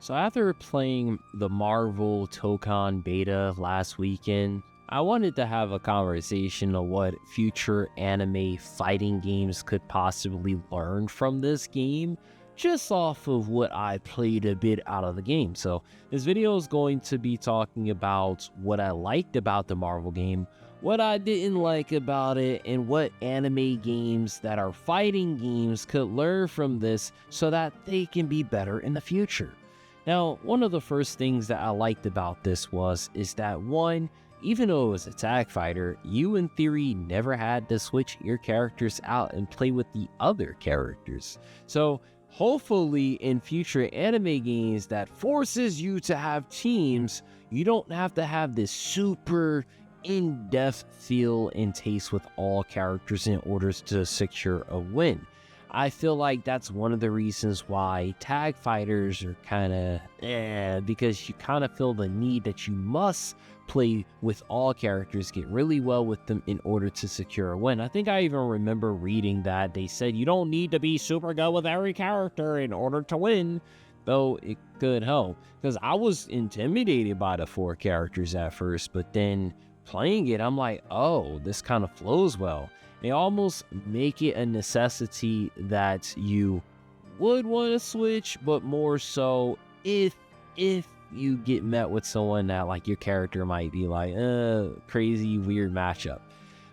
So after playing the Marvel Tokon beta last weekend, I wanted to have a conversation on what future anime fighting games could possibly learn from this game, just off of what I played a bit out of the game. So this video is going to be talking about what I liked about the Marvel game, what I didn't like about it, and what anime games that are fighting games could learn from this so that they can be better in the future. Now, one of the first things that I liked about this is that one, even though it was a tag fighter, you in theory never had to switch your characters out and play with the other characters. So hopefully in future anime games that forces you to have teams, you don't have to have this super in-depth feel and taste with all characters in order to secure a win. I feel like that's one of the reasons why tag fighters are kind of because you kind of feel the need that you must play with all characters, get really well with them in order to secure a win. I think I even remember reading that they said you don't need to be super good with every character in order to win, though it could help. Because I was intimidated by the 4 characters at first, but then playing it, I'm like, oh, this kind of flows well. They almost make it a necessity that you would want to switch, but more so if you get met with someone that like your character might be like, crazy weird matchup.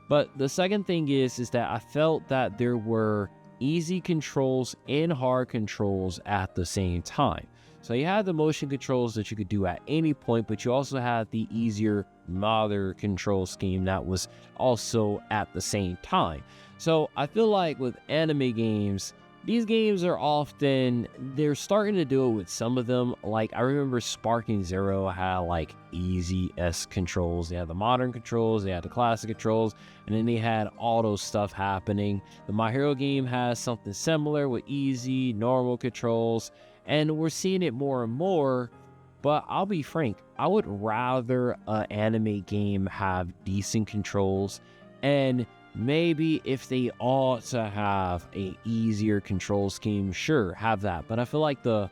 But the second thing is that I felt that there were easy controls and hard controls at the same time. So you had the motion controls that you could do at any point, but you also had the easier modern control scheme that was also at the same time. So I feel like with anime games, these games are often, they're starting to do it with some of them. Like I remember Sparking Zero had like easy S controls. They had the modern controls, they had the classic controls, and then they had auto stuff happening. The My Hero game has something similar with easy, normal controls. And we're seeing it more and more, but I'll be frank, I would rather an anime game have decent controls, and maybe if they ought to have a easier control scheme, sure, have that. But I feel like the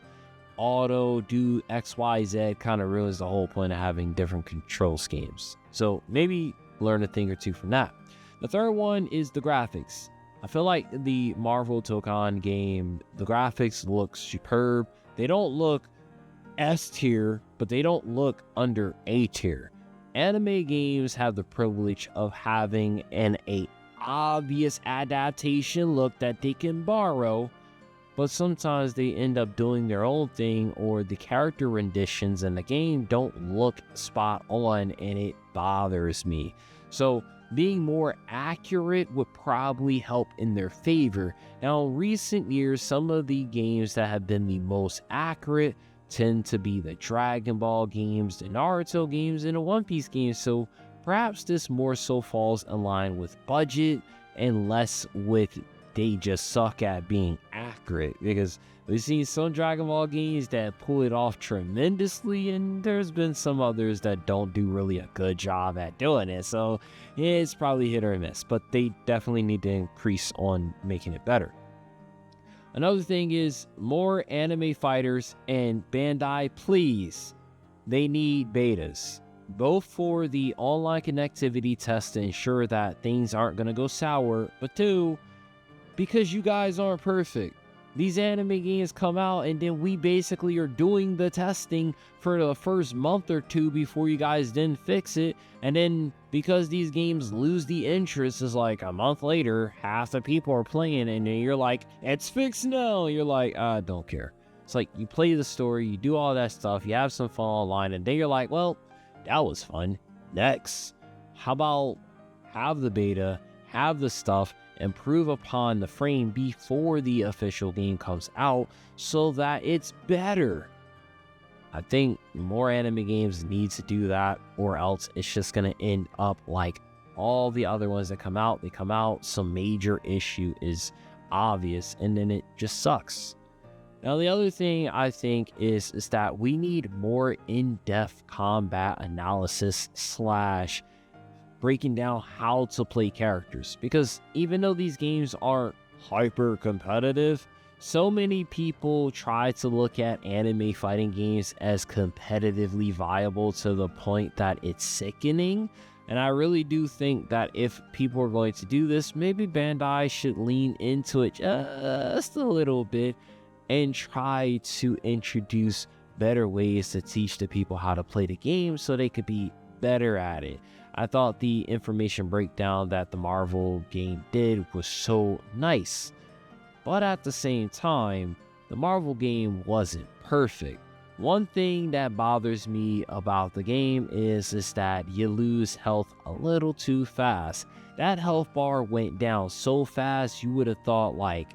auto do XYZ kind of ruins the whole point of having different control schemes. So maybe learn a thing or two from that. The third one is the graphics. I feel like the Marvel Tokon game, the graphics look superb. They don't look S tier, but they don't look under A tier. Anime games have the privilege of having an obvious adaptation look that they can borrow, but sometimes they end up doing their own thing, or the character renditions in the game don't look spot on, and it bothers me. So being more accurate would probably help in their favor. Now, in recent years, some of the games that have been the most accurate tend to be the Dragon Ball games, the Naruto games, and the One Piece games. So perhaps this more so falls in line with budget and less with they just suck at being accurate, because we've seen some Dragon Ball games that pull it off tremendously, and there's been some others that don't do really a good job at doing it. So it's probably hit or miss, but they definitely need to increase on making it better. Another thing is more anime fighters, and Bandai, please, they need betas, both for the online connectivity test to ensure that things aren't going to go sour, but 2, because you guys aren't perfect. These anime games come out, and then we basically are doing the testing for the first month or 2 before you guys then fix it. And then because these games lose the interest, is like a month later, half the people are playing, and then you're like, it's fixed now. You're like, I don't care. It's like you play the story, you do all that stuff, you have some fun online, and then you're like, well, that was fun. Next. How about have the beta, have the stuff, improve upon the frame before the official game comes out so that it's better. I think more anime games need to do that, or else it's just going to end up like all the other ones that come out. They come out, some major issue is obvious, and then it just sucks. Now, the other thing I think is that we need more in-depth combat analysis / breaking down how to play characters, because even though these games aren't hyper competitive, So many people try to look at anime fighting games as competitively viable to the point that it's sickening. And I really do think that if people are going to do this, maybe Bandai should lean into it just a little bit and try to introduce better ways to teach the people how to play the game so they could be better at it. I thought the information breakdown that the Marvel game did was so nice. But at the same time, the Marvel game wasn't perfect. One thing that bothers me about the game is that you lose health a little too fast. That health bar went down so fast you would have thought like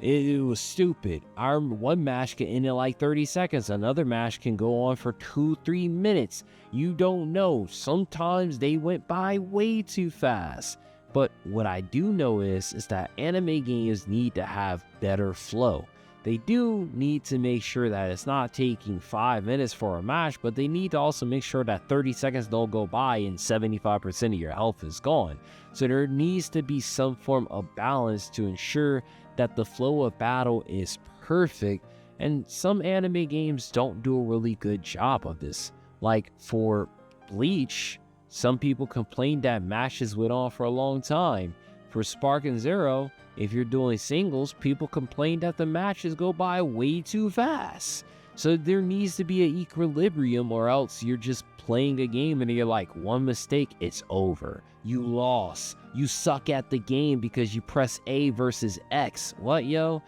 it was stupid. One match can end in like 30 seconds. Another match can go on for 2-3 minutes. You don't know. Sometimes they went by way too fast. But what I do know is that anime games need to have better flow. They do need to make sure that it's not taking 5 minutes for a match, but they need to also make sure that 30 seconds don't go by and 75% of your health is gone. So there needs to be some form of balance to ensure that the flow of battle is perfect, and some anime games don't do a really good job of this. Like for Bleach, some people complained that matches went on for a long time. For Spark and Zero, if you're doing singles, people complain that the matches go by way too fast. So there needs to be an equilibrium, or else you're just playing a game and you're like, one mistake, it's over. You lost. You suck at the game because you press A versus X. What, yo?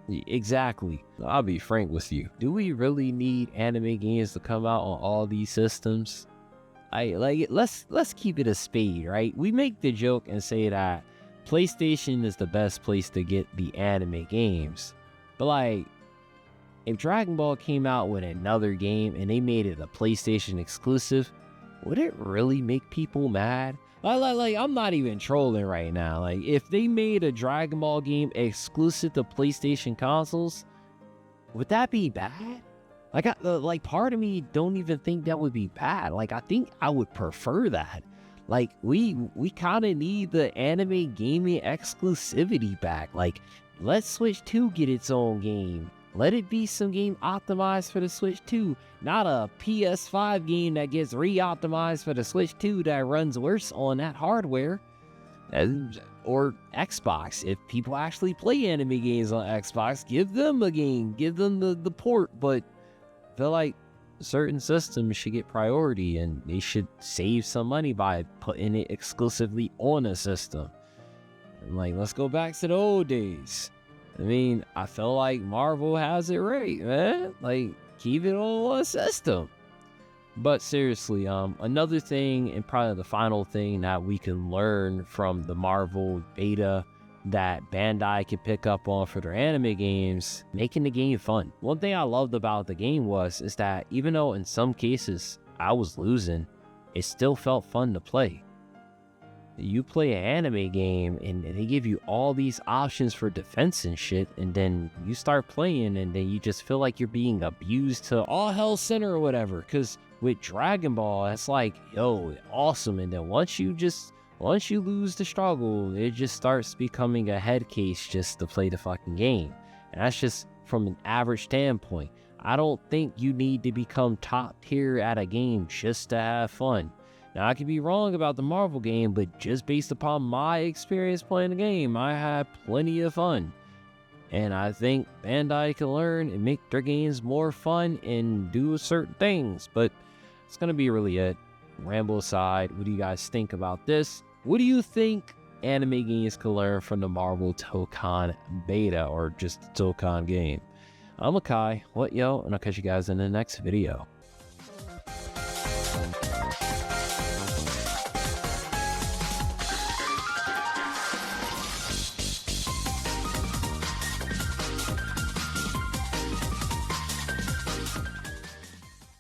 Exactly. I'll be frank with you. Do we really need anime games to come out on all these systems? Let's keep it a spade, right? We make the joke and say that PlayStation is the best place to get the anime games. But like, if Dragon Ball came out with another game and they made it a PlayStation exclusive, would it really make people mad? Like, I'm not even trolling right now. Like, if they made a Dragon Ball game exclusive to PlayStation consoles, would that be bad? Like, part of me don't even think that would be bad. Like, I think I would prefer that. Like, we kind of need the anime gaming exclusivity back. Like, let Switch 2 get its own game. Let it be some game optimized for the Switch 2, not a PS5 game that gets re-optimized for the Switch 2 that runs worse on that hardware. Or Xbox. If people actually play anime games on Xbox, give them a game. Give them the port. But I feel like certain systems should get priority, and they should save some money by putting it exclusively on a system. And like, let's go back to the old days. I mean, I feel like Marvel has it right, man. Like, keep it on one system. But seriously, another thing, and probably the final thing that we can learn from the Marvel beta that Bandai can pick up on for their anime games, making the game fun. One thing I loved about the game is that even though in some cases I was losing, it still felt fun to play. You play an anime game and they give you all these options for defense and shit, and then you start playing and then you just feel like you're being abused to all hell center or whatever. Because with Dragon Ball, it's like, yo, awesome. And then once you lose the struggle, it just starts becoming a head case just to play the fucking game. And that's just from an average standpoint. I don't think you need to become top tier at a game just to have fun. Now, I could be wrong about the Marvel game, but just based upon my experience playing the game, I had plenty of fun. And I think Bandai can learn and make their games more fun and do certain things. But it's going to be really it. Ramble aside, what do you guys think about this? What do you think anime games can learn from the Marvel Tokon beta, or just the Tokon game? I'm Akai, and I'll catch you guys in the next video.